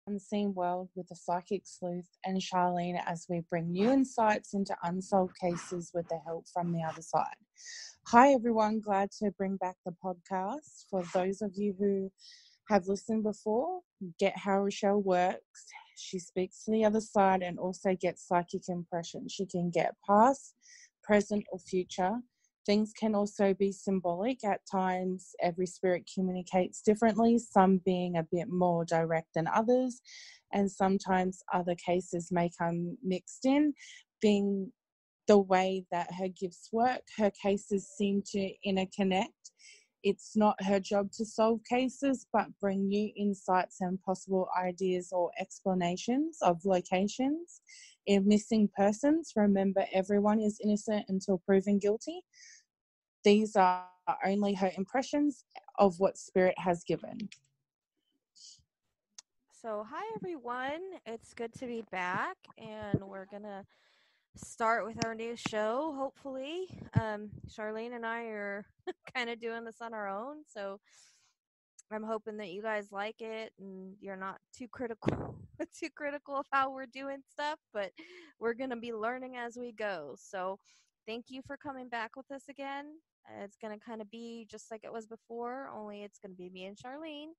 Unseen World with the Psychic Sleuth and Charlene as we bring new insights into unsolved cases with the help from the other side. Hi everyone, glad to bring back the podcast. For those of you who have listened before, get how Rochelle works. She speaks to the other side and also gets psychic impressions. She can get past, present or future. Things can also be symbolic. At times, every spirit communicates differently, some being a bit more direct than others, and sometimes other cases may come mixed in, being the way that her gifts work. Her cases seem to interconnect. It's not her job to solve cases, but bring new insights and possible ideas or explanations of locations. In missing persons, remember everyone is innocent until proven guilty. These are only her impressions of what Spirit has given. So, hi everyone. It's good to be back, and we're gonna start with our new show. Hopefully, Charlene and I are kind of doing this on our own, so I'm hoping that you guys like it and you're not too critical, too critical of how we're doing stuff. But we're gonna be learning as we go. So, thank you for coming back with us again. It's going to kind of be just like it was before, only it's going to be me and Charlene.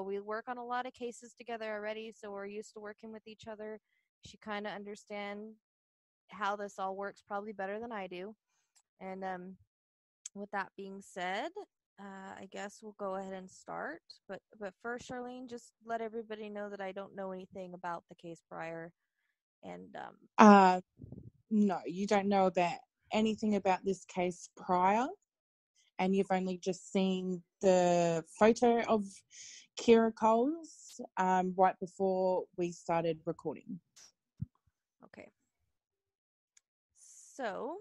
We work on a lot of cases together already, so we're used to working with each other. She kind of understands how this all works probably better than I do. And with that being said, I guess we'll go ahead and start. But first, Charlene, just let everybody know that I don't know anything about the case prior. And no, you don't know about anything about this case prior, and you've only just seen the photo of Kierra Coles right before we started recording. Okay. So,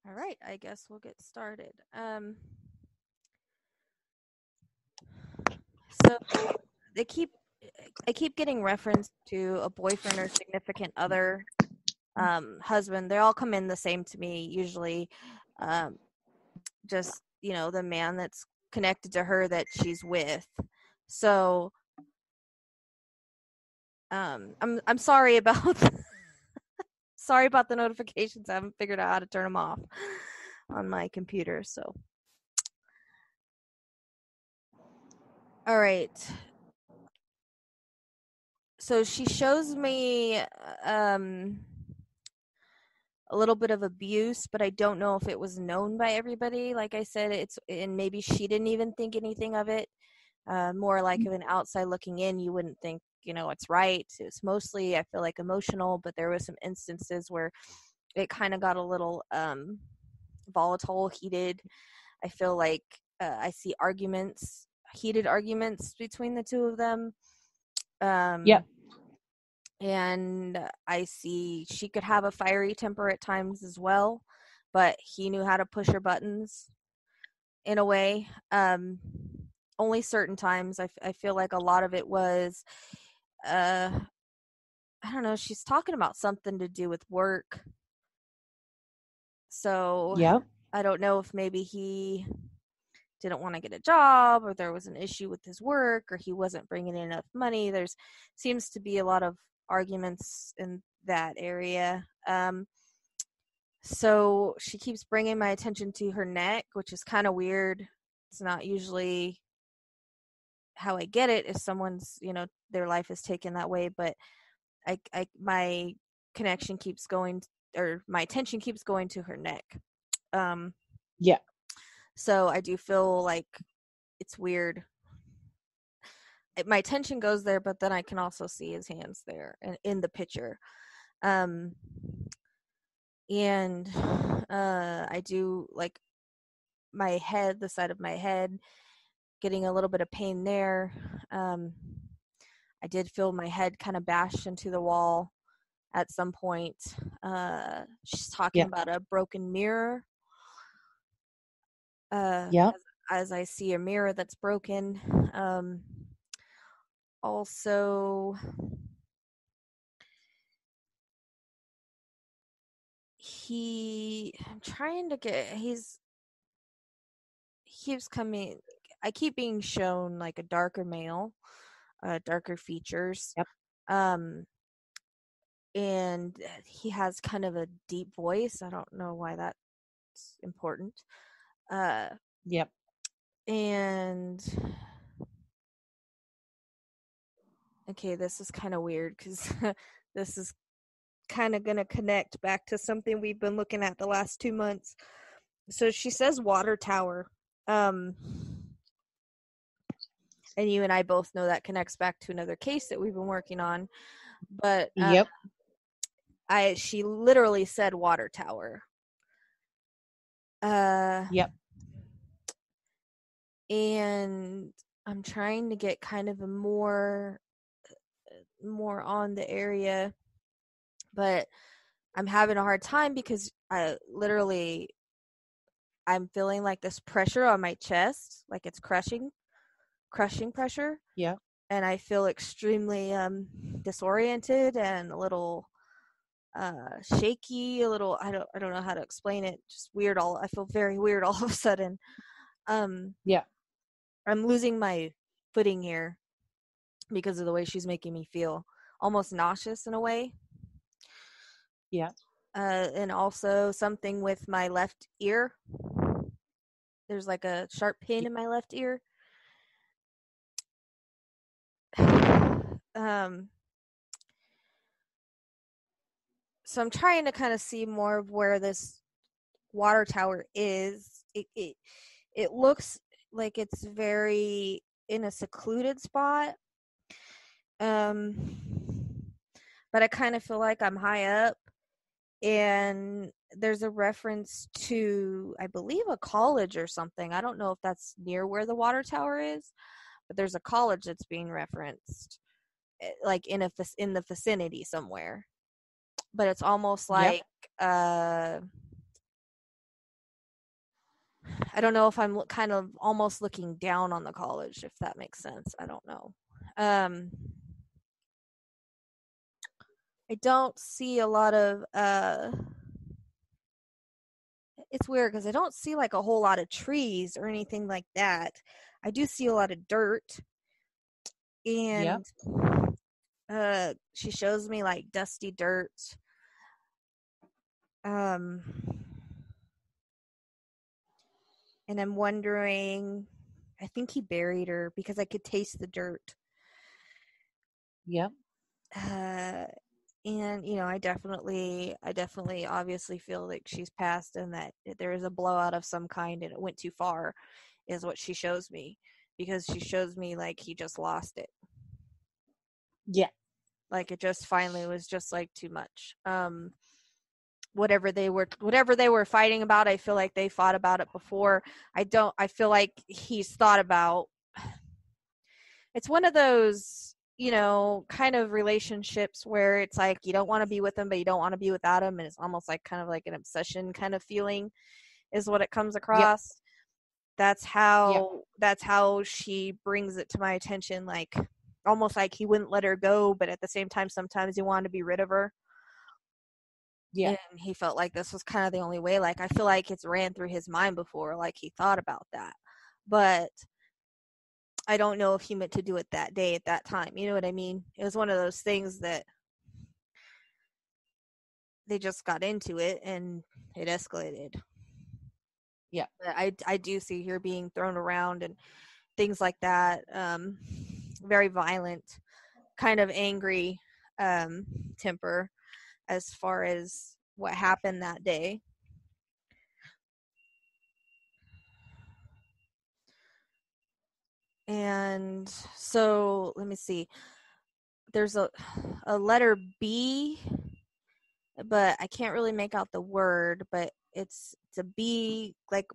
all right, I guess we'll get started. So I keep getting reference to a boyfriend or significant other, husband. They all come in the same to me usually. Just, the man that's connected to her that she's with. So I'm sorry about sorry about the notifications. I haven't figured out how to turn them off on my computer. So all right. So she shows me a little bit of abuse, but I don't know if it was known by everybody. Like I said, and maybe she didn't even think anything of it. More like of an outside looking in, you wouldn't think, it's right. It's mostly, I feel like, emotional, but there was some instances where it kind of got a little volatile, heated. I feel like I see heated arguments between the two of them. Yep. And I see she could have a fiery temper at times as well, but he knew how to push her buttons in a way. Only certain times. I feel like a lot of it was, I don't know, she's talking about something to do with work. So yep. I don't know if maybe he didn't want to get a job, or there was an issue with his work, or he wasn't bringing in enough money. There's seems to be a lot of arguments in that area. So she keeps bringing my attention to her neck, which is kind of weird. It's not usually how I get it if someone's, their life is taken that way, but my connection keeps going, or my attention keeps going to her neck. Yeah. So I do feel like it's weird. My attention goes there, but then I can also see his hands there in the picture. And I do like my head, the side of my head, getting a little bit of pain there. I did feel my head kind of bash into the wall at some point. She's talking about a broken mirror. As I see a mirror that's broken. Also, he keeps coming. I keep being shown like a darker male, darker features. Yep. And he has kind of a deep voice. I don't know why that's important. Yep. And okay, this is kind of weird because this is kind of going to connect back to something we've been looking at the last 2 months. So she says water tower. And you and I both know that connects back to another case that we've been working on. But Yep. she literally said water tower. Yep. And I'm trying to get kind of a more on the area, but I'm having a hard time because I'm feeling like this pressure on my chest, like it's crushing pressure. Yeah. And I feel extremely disoriented and a little shaky, a little I don't know how to explain it, just weird. I feel very weird all of a sudden. Yeah. I'm losing my footing here because of the way she's making me feel, almost nauseous in a way. Yeah. And also something with my left ear. There's like a sharp pin in my left ear. So I'm trying to kind of see more of where this water tower is. It looks like it's very in a secluded spot. But I kind of feel like I'm high up, and there's a reference to, I believe, a college or something. I don't know if that's near where the water tower is, but there's a college that's being referenced, like in the vicinity somewhere. But it's almost like I don't know if I'm kind of almost looking down on the college, if that makes sense. I don't know. I don't see a lot of it's weird because I don't see like a whole lot of trees or anything like that. I do see a lot of dirt. And she shows me like dusty dirt. And I'm wondering, I think he buried her because I could taste the dirt. Yep. And I definitely obviously feel like she's passed and that there is a blowout of some kind and it went too far, is what she shows me, because she shows me like he just lost it. Yeah. Like it just finally was just like too much. Whatever they were fighting about, I feel like they fought about it before. I feel like he's thought about. It's one of those, kind of relationships where it's like you don't want to be with them, but you don't want to be without them. And it's almost like kind of like an obsession kind of feeling is what it comes across. Yep. That's how she brings it to my attention. Like almost like he wouldn't let her go, but at the same time, sometimes he wanted to be rid of her. Yeah. And he felt like this was kind of the only way. Like I feel like it's ran through his mind before, like he thought about that. But I don't know if he meant to do it that day at that time. You know what I mean? It was one of those things that they just got into it and it escalated. Yeah. But I do see her being thrown around and things like that. Very violent, kind of angry temper as far as what happened that day. And so let me see. There's a letter B, but I can't really make out the word, but it's a B, like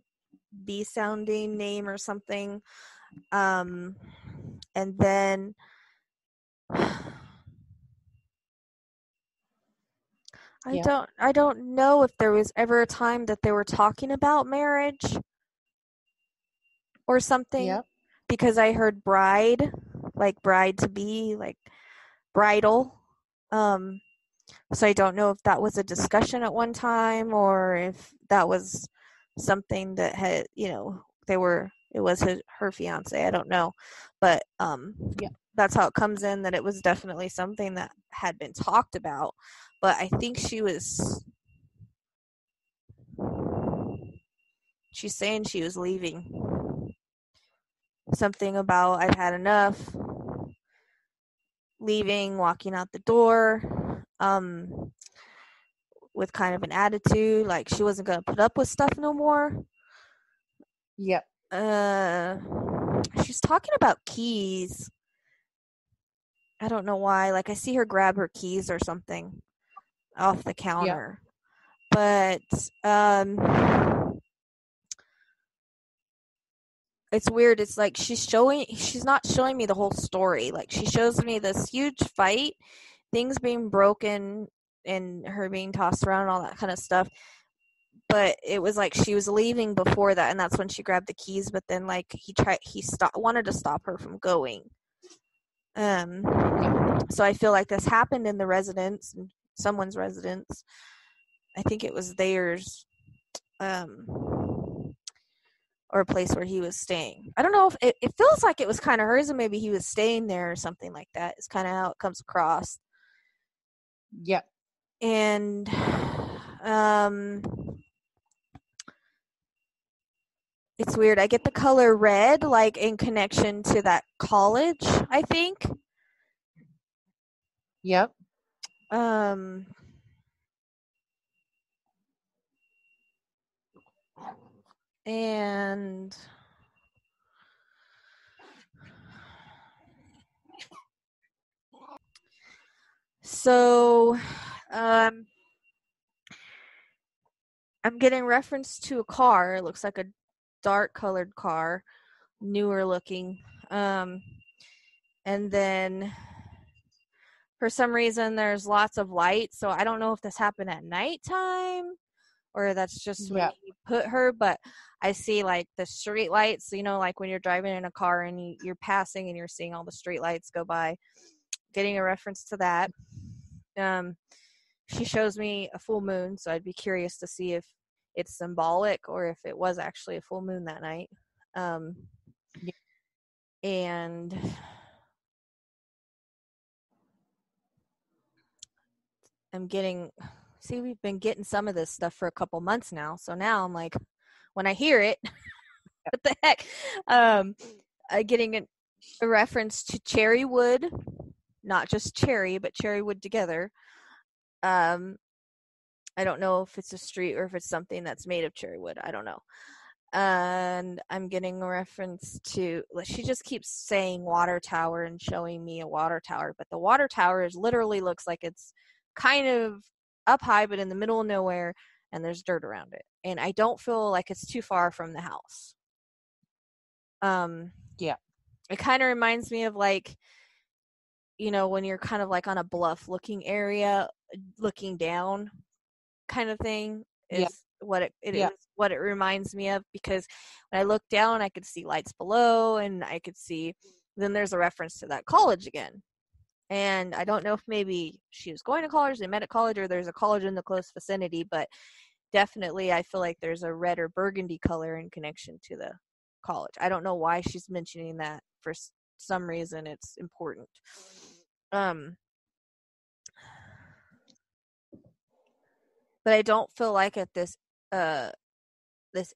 B sounding name or something. And then I don't know if there was ever a time that they were talking about marriage or something. Yep. Because I heard bride, like bride to be, like bridal. So I don't know if that was a discussion at one time or if that was something that had, they were it was her fiance. I don't know, but that's how it comes in, that it was definitely something that had been talked about. But I think she's saying she was leaving. Something about I've had enough. Leaving, walking out the door, with kind of an attitude, like she wasn't gonna put up with stuff no more. Yep. She's talking about keys. I don't know why. Like I see her grab her keys or something off the counter. Yep. But it's weird. It's like she's not showing me the whole story. Like she shows me this huge fight, things being broken and her being tossed around and all that kind of stuff. But it was like she was leaving before that, and that's when she grabbed the keys. But then, like he wanted to stop her from going. So I feel like this happened in the residence, someone's residence. I think it was theirs, or a place where he was staying. I don't know if it feels like it was kind of hers, and maybe he was staying there or something like that. It's kind of how it comes across. Yep. And it's weird. I get the color red, like in connection to that college, I think. Yep. And so, I'm getting reference to a car. It looks like a dark colored car, newer looking. And then for some reason there's lots of light. So I don't know if this happened at nighttime or that's just when he put her, but I see like the street lights, you know, like when you're driving in a car and you're passing and you're seeing all the street lights go by, getting a reference to that. She shows me a full moon, so I'd be curious to see if it's symbolic or if it was actually a full moon that night. And we've been getting some of this stuff for a couple months now, so now I'm like, when I hear it, what the heck? Getting a reference to cherry wood, not just cherry, but cherry wood together. I don't know if it's a street or if it's something that's made of cherry wood. I don't know. And I'm getting a reference to, she just keeps saying water tower and showing me a water tower, but the water tower literally looks like it's kind of up high, but in the middle of nowhere, and there's dirt around it. And I don't feel like it's too far from the house. It kind of reminds me of like, you know, when you're kind of like on a bluff looking area, looking down kind of thing is what it is what it reminds me of, because when I look down I could see lights below and I could see, then there's a reference to that college again. And I don't know if maybe she was going to college, they met at college, or there's a college in the close vicinity, but definitely I feel like there's a red or burgundy color in connection to the college. I don't know why she's mentioning that. For some reason it's important. But I don't feel like at this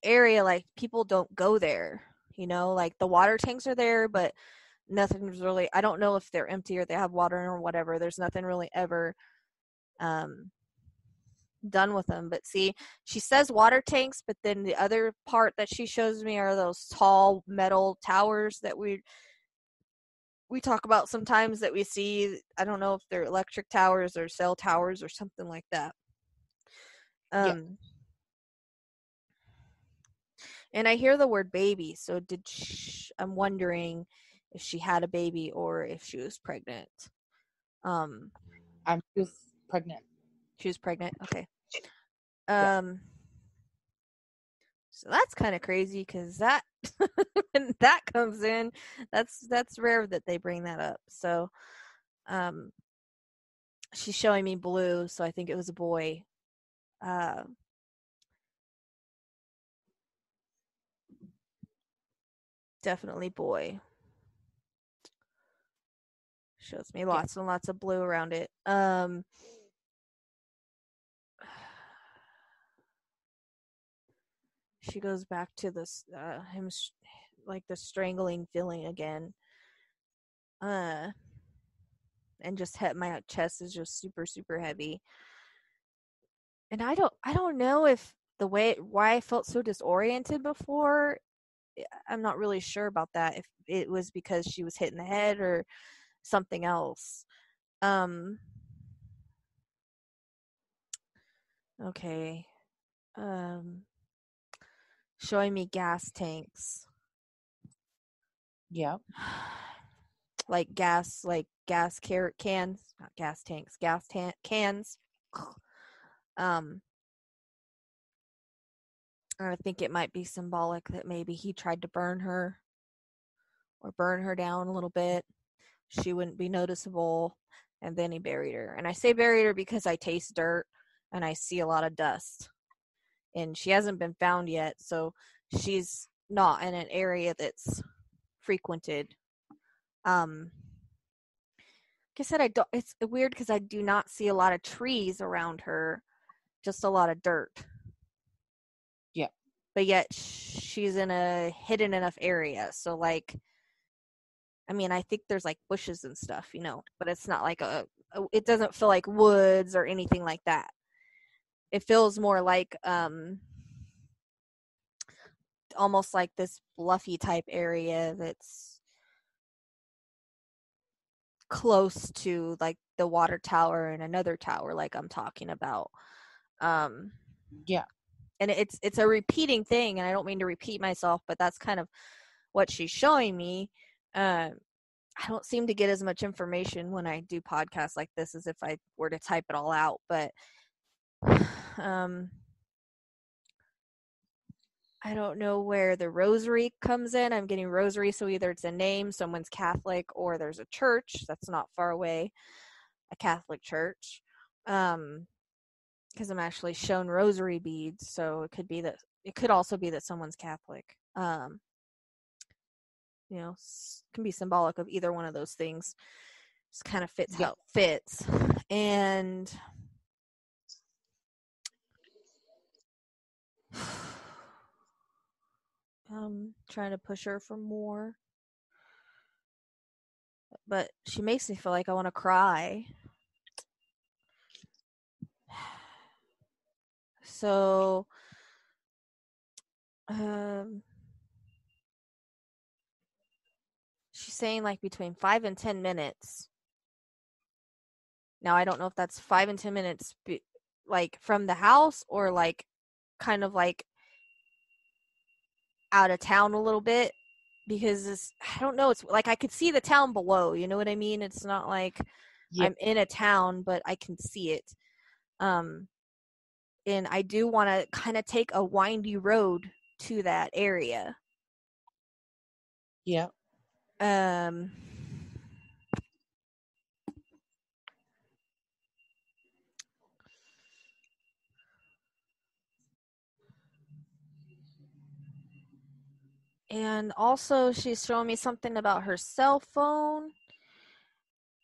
area, like people don't go there, you know, like the water tanks are there, but nothing's really, I don't know if they're empty or they have water or whatever. There's nothing really ever done with them. But see, she says water tanks, but then the other part that she shows me are those tall metal towers that we talk about sometimes, that we see. I don't know if they're electric towers or cell towers or something like that. And I hear the word baby, so I'm wondering if she had a baby or if she was pregnant. She was pregnant. She was pregnant. Okay. So that's kind of crazy, because that when that comes in, that's rare that they bring that up. So, she's showing me blue, so I think it was a boy. definitely boy. Shows me lots and lots of blue around it. She goes back to this him like the strangling feeling again. And just my chest is just super super heavy. And I don't know if why I felt so disoriented before. I'm not really sure about that, if it was because she was hit in the head or something else. Okay. Showing me gas tanks. Yep. Like gas cans, not gas tanks, cans. I think it might be symbolic that maybe he tried to burn her or burn her down a little bit. She wouldn't be noticeable, and then he buried her. And I say buried her because I taste dirt and I see a lot of dust. And she hasn't been found yet, so she's not in an area that's frequented. Like I said, it's weird because I do not see a lot of trees around her, just a lot of dirt. Yeah. But yet she's in a hidden enough area. So like, I mean, I think there's like bushes and stuff, but it's not like it doesn't feel like woods or anything like that. It feels more like almost like this bluffy type area that's close to like the water tower and another tower like I'm talking about. Yeah. And it's a repeating thing, and I don't mean to repeat myself, but that's kind of what she's showing me. I don't seem to get as much information when I do podcasts like this as if I were to type it all out, but I don't know where the rosary comes in. I'm getting rosary, so either it's a name, someone's Catholic, or there's a church that's not far away, a Catholic church. Because I'm actually shown rosary beads, so it could also be that someone's Catholic. Can be symbolic of either one of those things. Just kind of fits how it fits. And I'm trying to push her for more, but she makes me feel like I want to cry. So she's saying like between 5 and 10 minutes. Now I don't know if that's 5 and 10 minutes like from the house, or like kind of like out of town a little bit, because I don't know, it's like I could see the town below, you know what I mean? It's not like I'm in a town, but I can see it. And I do want to kind of take a windy road to that area. Yeah. And also she's showing me something about her cell phone,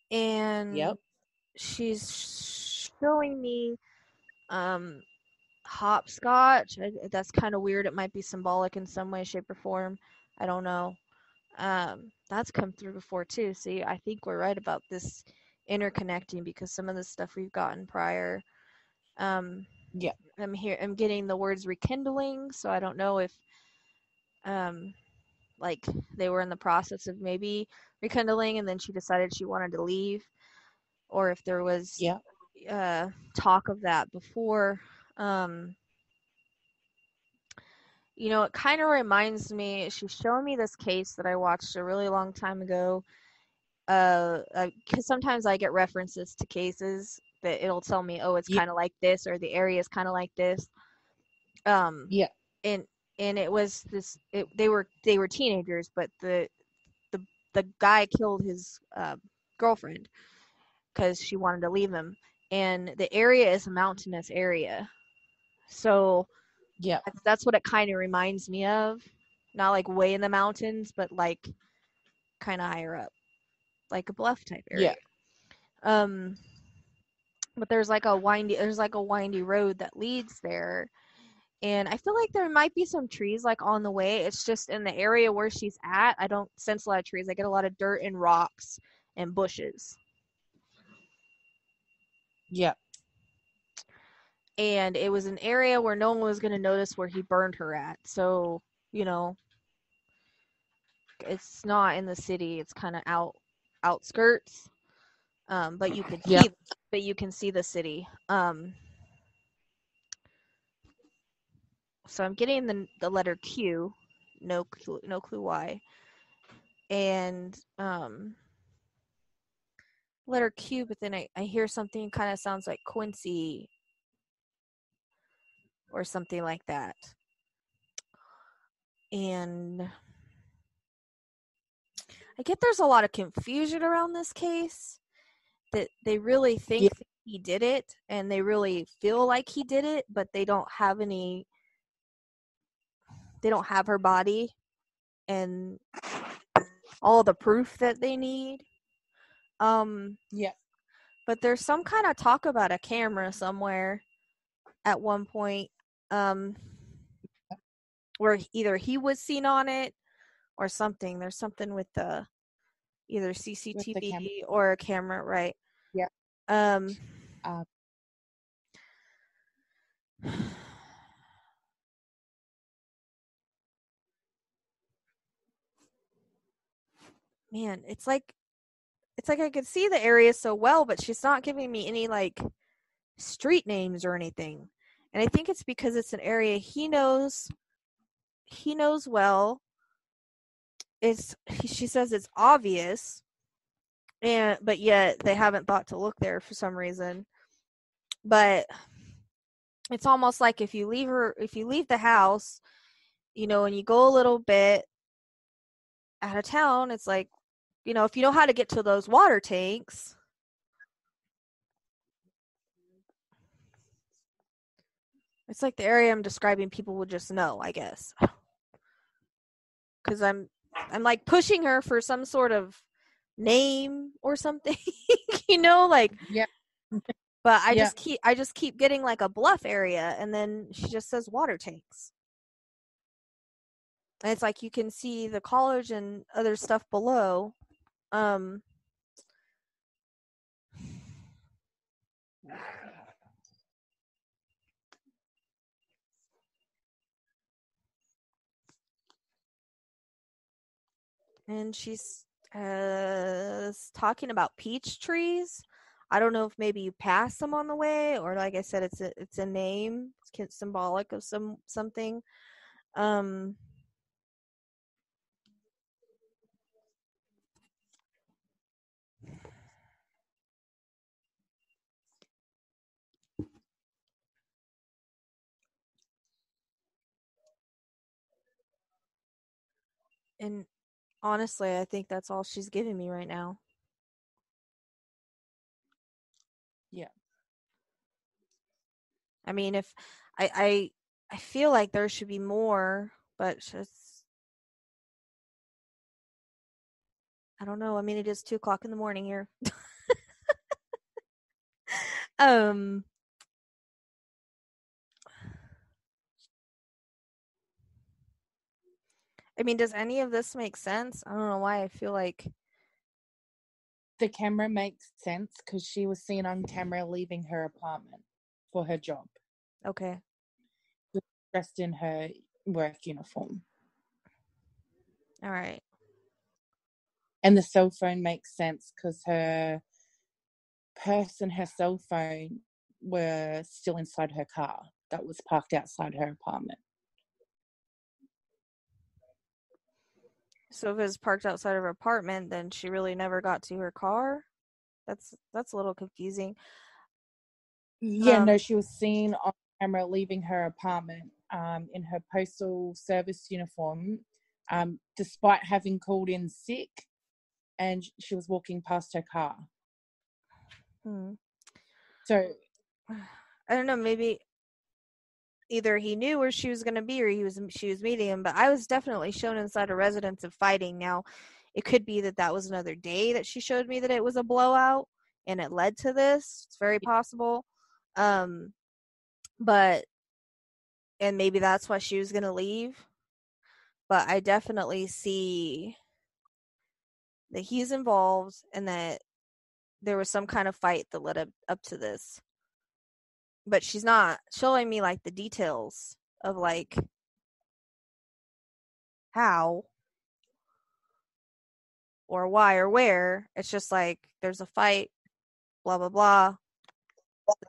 and she's showing me hopscotch. That's kind of weird. It might be symbolic in some way, shape, or form. I don't know. That's come through before too. See, I think we're right about this interconnecting, because some of the stuff we've gotten prior. I'm getting the words rekindling, so I don't know if like they were in the process of maybe rekindling and then she decided she wanted to leave, or if there was talk of that before. It kind of reminds me, she's showing me this case that I watched a really long time ago, because sometimes I get references to cases that it'll tell me, oh, it's kind of like this, or the area is kind of like this. And it was this. They were teenagers, but the guy killed his girlfriend because she wanted to leave him. And the area is a mountainous area, so that's what it kind of reminds me of. Not like way in the mountains, but like kind of higher up, like a bluff type area. Yeah. But there's like a windy road that leads there. And I feel like there might be some trees like on the way. It's just in the area where she's at, I don't sense a lot of trees. I get a lot of dirt and rocks and bushes. Yeah. And it was an area where no one was going to notice where he burned her at. So, you know, it's not in the city. It's kind of outskirts. But you can Yeah. see the city. So I'm getting the letter Q. No clue why. And letter Q, but then I hear something kind of sounds like Quincy or something like that. And I get there's a lot of confusion around this case, that they really think that he did it and they really feel like he did it, but they don't have her body and all the proof that they need. Yeah. But there's some kind of talk about a camera somewhere at one point, where either he was seen on it or something. There's something with the either CCTV or a camera, right? Yeah. Man, it's like I could see the area so well, but she's not giving me any like street names or anything. And I think it's because it's an area he knows well. She says it's obvious, but yet they haven't thought to look there for some reason. But it's almost like if you leave the house, you know, and you go a little bit out of town, it's like, you know, if you know how to get to those water tanks, it's like the area I'm describing people would just know, I guess. Because I'm like pushing her for some sort of name or something, you know, like. Yeah. But I just keep getting like a bluff area, and then she just says water tanks. And it's like you can see the college and other stuff below. And she's talking about peach trees. I don't know if maybe you pass them on the way, or like I said, it's a name. It's symbolic of something. And honestly, I think that's all she's giving me right now. Yeah. I mean, if I feel like there should be more, but just I don't know. I mean, it is 2:00 in the morning here. I mean, does any of this make sense? I don't know why I feel like the camera makes sense because she was seen on camera leaving her apartment for her job. Okay. Dressed in her work uniform. All right. And the cell phone makes sense because her purse and her cell phone were still inside her car that was parked outside her apartment. So if it was parked outside of her apartment, then she really never got to her car? That's a little confusing. Yeah, no, she was seen on camera leaving her apartment in her postal service uniform, despite having called in sick, and she was walking past her car. So I don't know, maybe either he knew where she was going to be or she was meeting him, but I was definitely shown inside a residence of fighting. Now, it could be that was another day that she showed me that it was a blowout and it led to this. It's very possible. But and maybe that's why she was going to leave. But I definitely see that he's involved and that there was some kind of fight that led up to this. But she's not showing me like the details of like how or why or where. It's just like there's a fight, blah blah blah.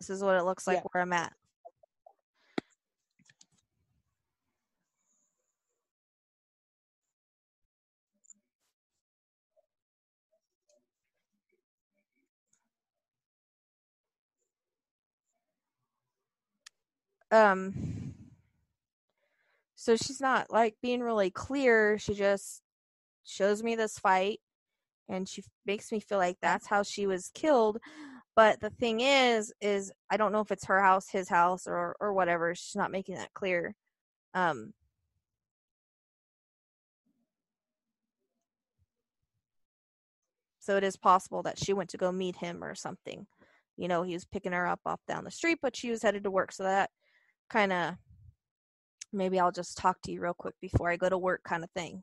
This is what it looks like where I'm at. So she's not like being really clear. She just shows me this fight and she makes me feel like that's how she was killed. But the thing is I don't know if it's her house, his house, or whatever. She's not making that clear. So it is possible that she went to go meet him or something. You know, he was picking her up off down the street, but she was headed to work. So that kind of, maybe I'll just talk to you real quick before I go to work kind of thing.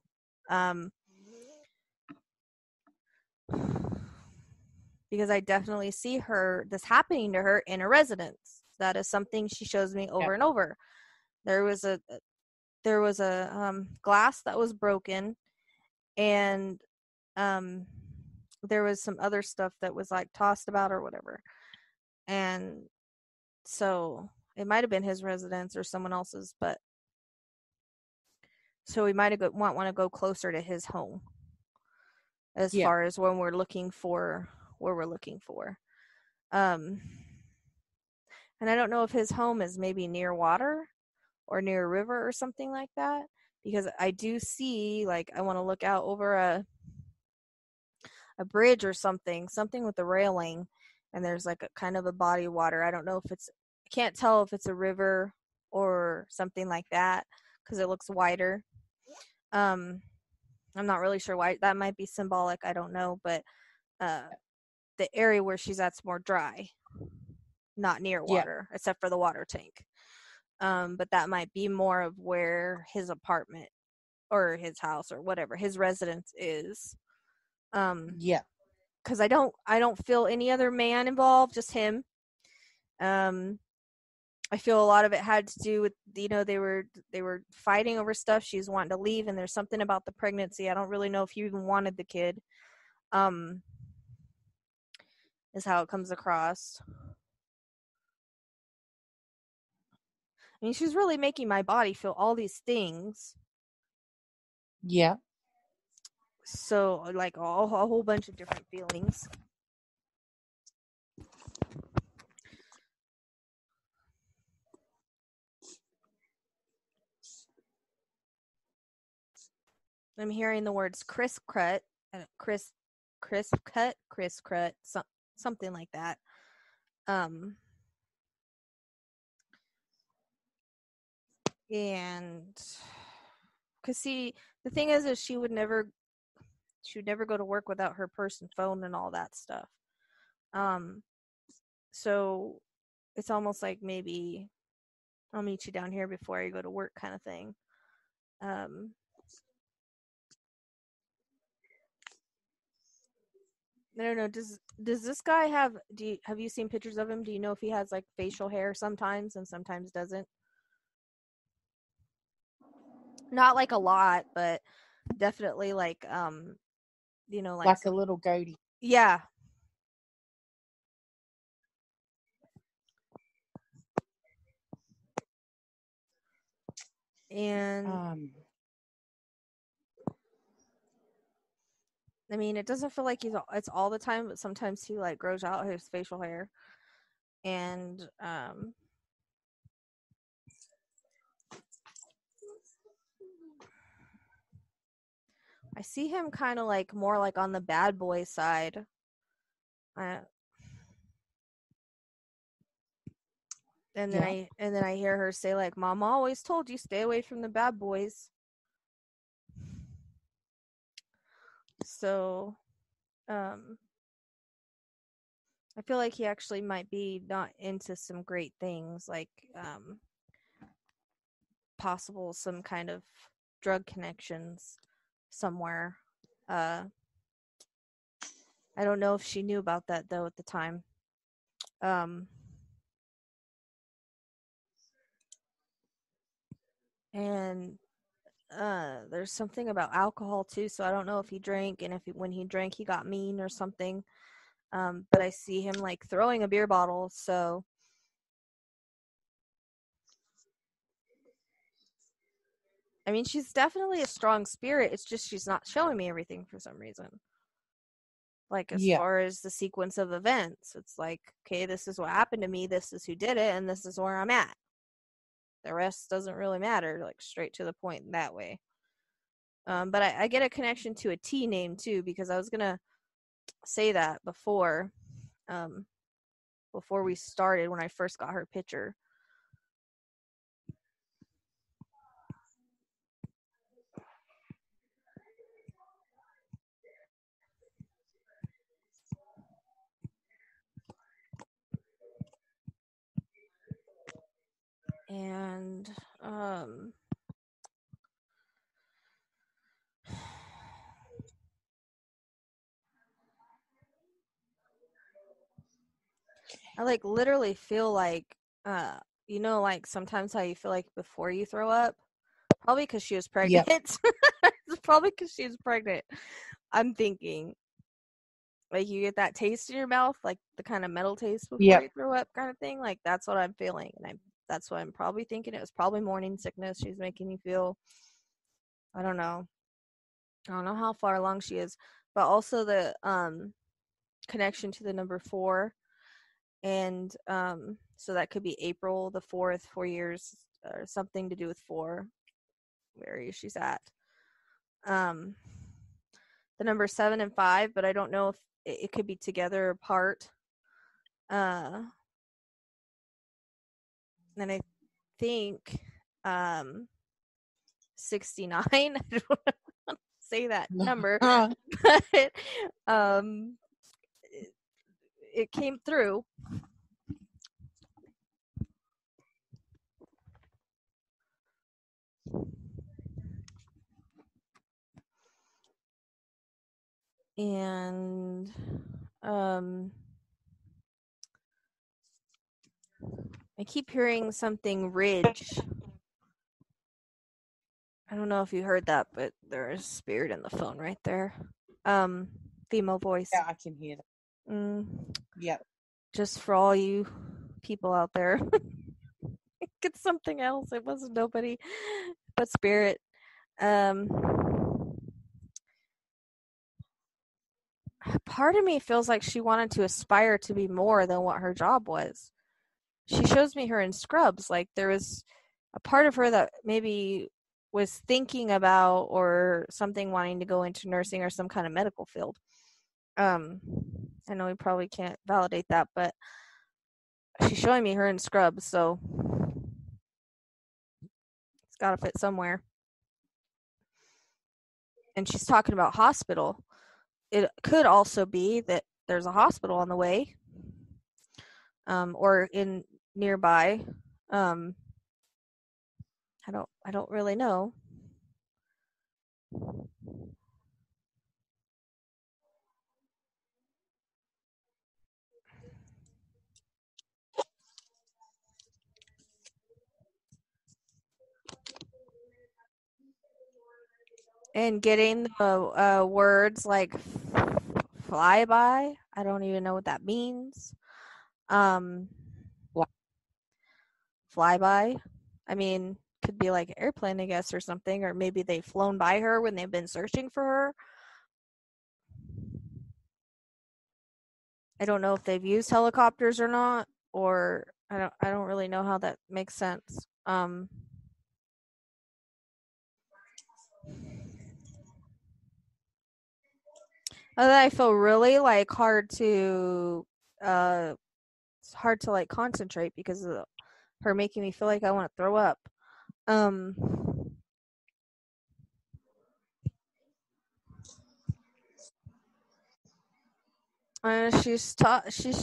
Because I definitely see this happening to her in a residence. That is something she shows me over and over. There was a glass that was broken, and there was some other stuff that was like tossed about or whatever. And so it might have been his residence or someone else's, but so we might have want to go closer to his home as far as when we're looking for where we're looking for. And I don't know if his home is maybe near water or near a river or something like that, because I do see, like, I want to look out over a bridge or something with a railing, and there's like a kind of a body of water. I don't know if I can't tell if it's a river or something like that because it looks wider. I'm not really sure why. That might be symbolic, I don't know, but the area where she's at's more dry, not near water, except for the water tank. But that might be more of where his apartment or his house or whatever his residence is. Because I don't feel any other man involved, just him. I feel a lot of it had to do with, you know, they were fighting over stuff. She was wanting to leave, and there's something about the pregnancy. I don't really know if he even wanted the kid. Is how it comes across. I mean, she's really making my body feel all these things. Yeah. So, like, a whole bunch of different feelings. I'm hearing the words crisp cut, something like that. And because see, the thing is she would never go to work without her purse and phone and all that stuff. So it's almost like maybe I'll meet you down here before I go to work kind of thing. I don't know. Does this guy have you seen pictures of him? Do you know if he has like facial hair sometimes and sometimes doesn't? Not like a lot, but definitely like you know, like a little goatee. Yeah. And I mean, it doesn't feel like it's all the time, but sometimes he like grows out his facial hair. And I see him kind of like more like on the bad boy side. And then I hear her say, like, Mama always told you, stay away from the bad boys. So, I feel like he actually might be not into some great things, like, possible some kind of drug connections somewhere. I don't know if she knew about that, though, at the time. And there's something about alcohol too, so I don't know if he drank, and when he drank he got mean or something. But I see him like throwing a beer bottle, so I mean, she's definitely a strong spirit. It's just she's not showing me everything for some reason. Like, as far as the sequence of events, it's like, okay, this is what happened to me, this is who did it, and this is where I'm at. The rest doesn't really matter, like, straight to the point in that way. But I get a connection to a T name too, because I was gonna say that before we started, when I first got her picture. And I like literally feel like like sometimes how you feel like before you throw up, probably because she was pregnant. It's probably because she was pregnant. I'm thinking, like, you get that taste in your mouth, like the kind of metal taste before you throw up, kind of thing. Like, that's what I'm feeling, and that's what I'm probably thinking. It was probably morning sickness. She's making me feel. I don't know how far along she is, but also the connection to the number 4, and so that could be April the 4th, 4 years, or something to do with 4, where she's at. The number 7 and 5, but I don't know if it could be together or apart. And I think 69. I don't want to say that number, but it came through. And I keep hearing something ridge. I don't know if you heard that, but there is spirit in the phone right there. Female voice. Yeah, I can hear that. Yep. Just for all you people out there. It's something else. It wasn't nobody but spirit. Part of me feels like she wanted to aspire to be more than what her job was. She shows me her in Scrubs. Like, there was a part of her that maybe was thinking about or something, wanting to go into nursing or some kind of medical field. I know we probably can't validate that, but she's showing me her in Scrubs, so it's got to fit somewhere. And she's talking about hospital. It could also be that there's a hospital on the way, or in nearby. I don't really know. And getting the words like flyby, I don't even know what that means. Flyby, I mean, could be like airplane, I guess, or something, or maybe they've flown by her when they've been searching for her. I don't know if they've used helicopters or not, or I don't really know how that makes sense. I feel really like hard to like concentrate because of her making me feel like I want to throw up. She's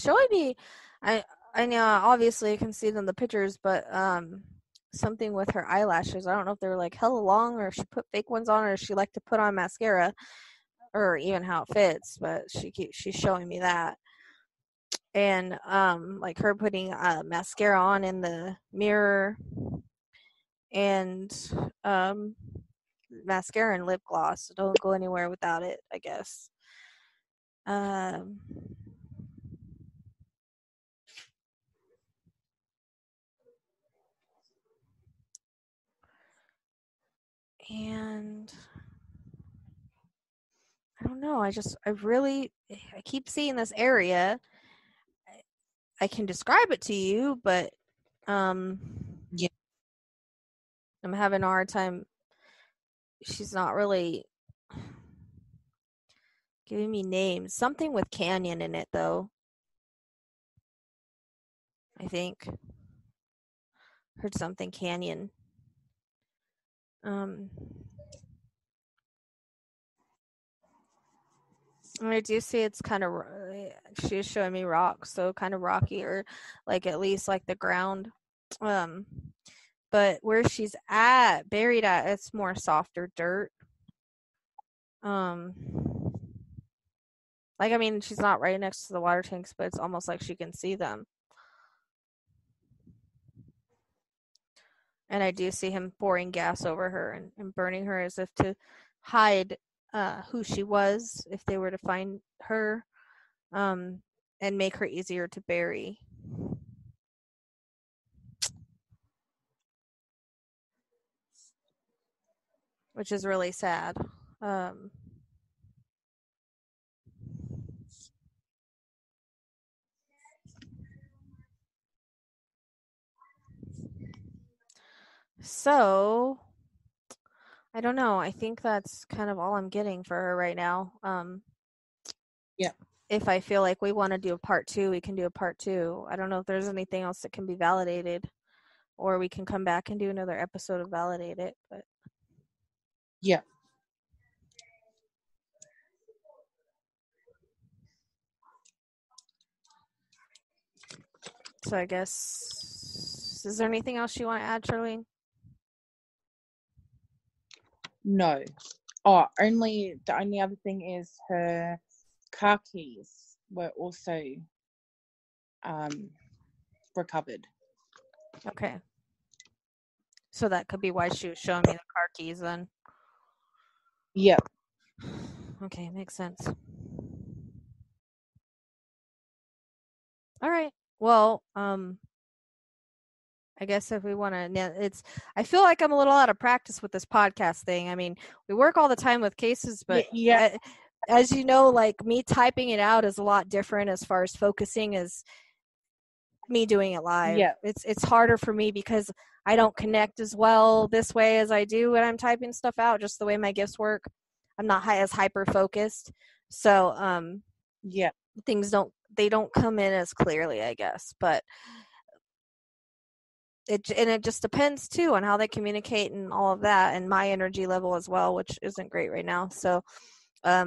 showing me, I know obviously I can see them in the pictures, but something with her eyelashes. I don't know if they were like hella long or she put fake ones on, or she liked to put on mascara, or even how it fits, but she's showing me that. And like her putting mascara on in the mirror, and mascara and lip gloss. Don't go anywhere without it, I guess. And I don't know. I keep seeing this area. I can describe it to you, but Yeah. I'm having a hard time. She's not really giving me names. Something with canyon in it, though. I think. Heard something canyon. I do see it's kind of, she's showing me rocks, so kind of rocky, or like at least like the ground. But where she's buried at, it's more softer dirt. Like, I mean, she's not right next to the water tanks, but it's almost like she can see them. And I do see him pouring gas over her and burning her as if to hide who she was if they were to find her, and make her easier to bury. Which is really sad. So, I don't know. I think that's kind of all I'm getting for her right now. Yeah. If I feel like we want to do a part 2, we can do a part 2. I don't know if there's anything else that can be validated, or we can come back and do another episode of Validate It. But yeah. So I guess, is there anything else you want to add, Charlene? No. Oh, the only other thing is her car keys were also recovered. Okay. So that could be why she was showing me the car keys then. Yeah. Okay, makes sense. All right. Well, I guess if we want to, I feel like I'm a little out of practice with this podcast thing. I mean, we work all the time with cases, but yeah. As you know, like me typing it out is a lot different as far as focusing as me doing it live. Yeah. It's harder for me because I don't connect as well this way as I do when I'm typing stuff out, just the way my gifts work. I'm not as hyper focused. So, yeah. Things don't come in as clearly, I guess, but it just depends too on how they communicate and all of that, and my energy level as well, which isn't great right now. So, I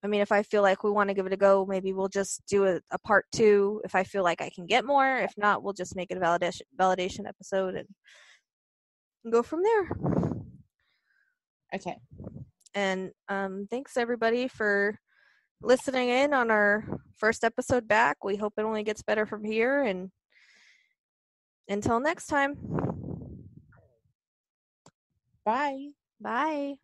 mean, if I feel like we want to give it a go, maybe we'll just do a part 2 if I feel like I can get more. If not, we'll just make it a validation episode and go from there. Okay. And thanks everybody for listening in on our first episode back. We hope it only gets better from here, and until next time. Bye. Bye.